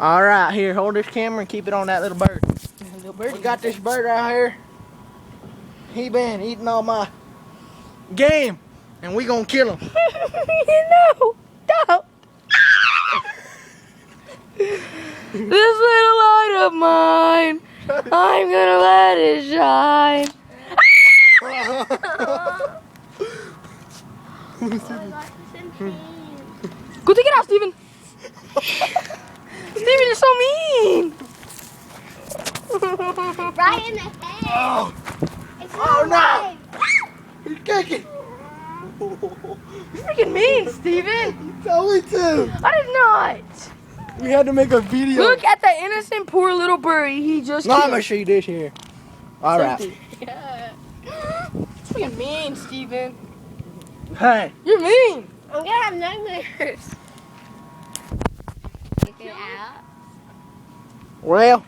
All right, here, hold this camera and keep it on that little bird. We got this bird right here. He been eating all my game, and we gonna kill him. No, don't. This little light of mine, I'm gonna let it shine. Go take it out, Steven. Steven, you're so mean. Right in the head. Oh, It's oh no! alive. He's kicking. You're freaking mean, Steven. Tell me to. I did not. We had to make a video. Look at the innocent poor little birdie he just No, I'm killed. gonna show you this here. All right. Yeah. It's freaking mean, Steven. Hey. You're mean. I'm gonna have nightmares. Take it out. Well,